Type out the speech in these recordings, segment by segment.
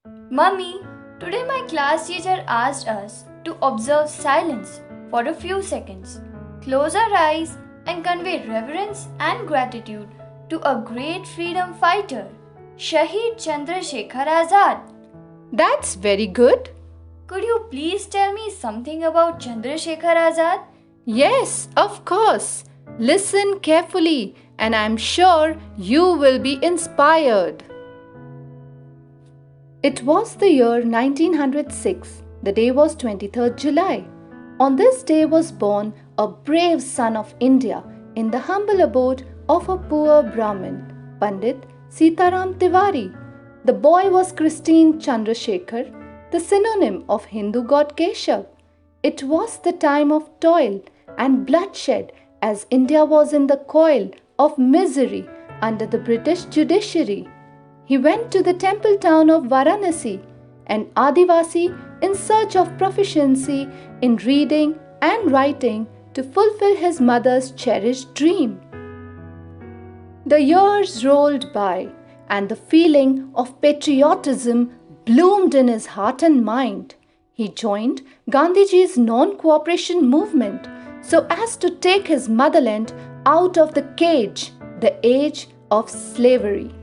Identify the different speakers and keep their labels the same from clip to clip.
Speaker 1: Mummy, today my class teacher asked us to observe silence for a few seconds, close our eyes, and convey reverence and gratitude to a great freedom fighter, Shahid Chandra Shekhar Azad.
Speaker 2: That's very good.
Speaker 1: Could you please tell me something about Chandra Shekhar Azad?
Speaker 2: Yes, of course. Listen carefully, and I'm sure you will be inspired. It was the year 1906. The day was 23rd July. On this day was born a brave son of India in the humble abode of a poor Brahmin, Pandit Sitaram Tiwari. The boy was Christine Chandra Shekhar, the synonym of Hindu god Keshav. It was the time of toil and bloodshed as India was in the coil of misery under the British judiciary. He went to the temple town of Varanasi, an Adivasi in search of proficiency in reading and writing to fulfill his mother's cherished dream. The years rolled by, and the feeling of patriotism bloomed in his heart and mind. He joined Gandhiji's non-cooperation movement so as to take his motherland out of the cage, the age of slavery.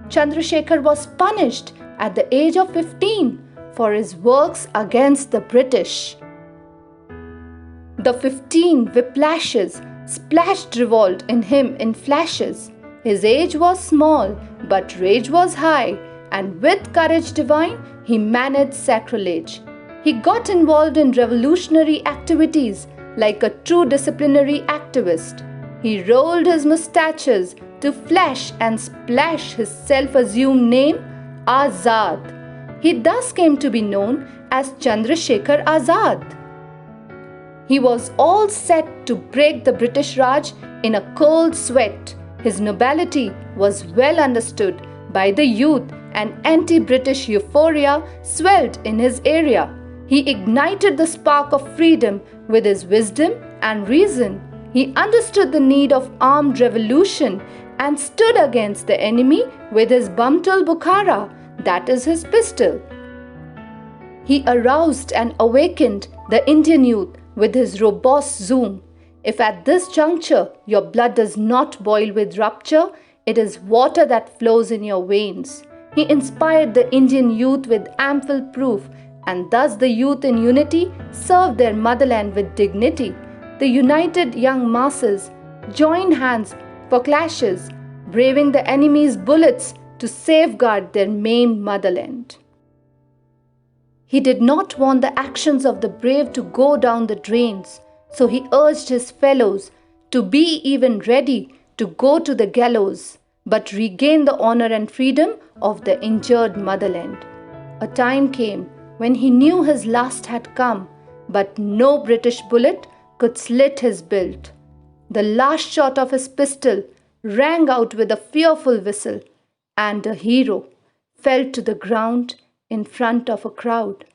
Speaker 2: Chandrasekhar was punished at the age of 15 for his works against the British. The 15 whiplashes splashed revolt in him in flashes. His age was small, but rage was high, and with courage divine, he managed sacrilege. He got involved in revolutionary activities like a true disciplinary activist. He rolled his mustaches to flash and splash his self-assumed name, Azad. He thus came to be known as Chandra Shekhar Azad. He was all set to break the British Raj in a cold sweat. His nobility was well understood by the youth, and anti-British euphoria swelled in his area. He ignited the spark of freedom with his wisdom and reason. He understood the need of armed revolution and stood against the enemy with his Bumtul Bukhara, that is his pistol. He aroused and awakened the Indian youth with his robust zoom. If at this juncture your blood does not boil with rapture, it is water that flows in your veins. He inspired the Indian youth with ample proof, and thus the youth in unity served their motherland with dignity. The united young masses joined hands for clashes, braving the enemy's bullets to safeguard their maimed motherland. He did not want the actions of the brave to go down the drains, so he urged his fellows to be even ready to go to the gallows, but regain the honor and freedom of the injured motherland. A time came when he knew his last had come, but no British bullet could slit his build. The last shot of his pistol rang out with a fearful whistle, and a hero fell to the ground in front of a crowd.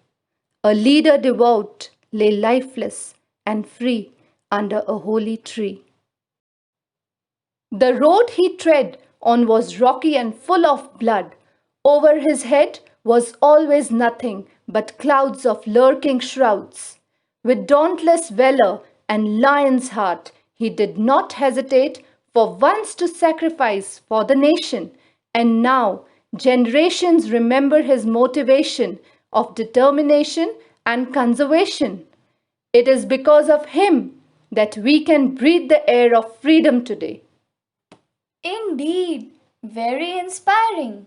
Speaker 2: A leader devout lay lifeless and free under a holy tree. The road he tread on was rocky and full of blood. Over his head was always nothing but clouds of lurking shrouds. With dauntless valor and lion's heart, he did not hesitate for once to sacrifice for the nation, and now generations remember his motivation of determination and conservation. It is because of him that we can breathe the air of freedom today.
Speaker 1: Indeed, very inspiring.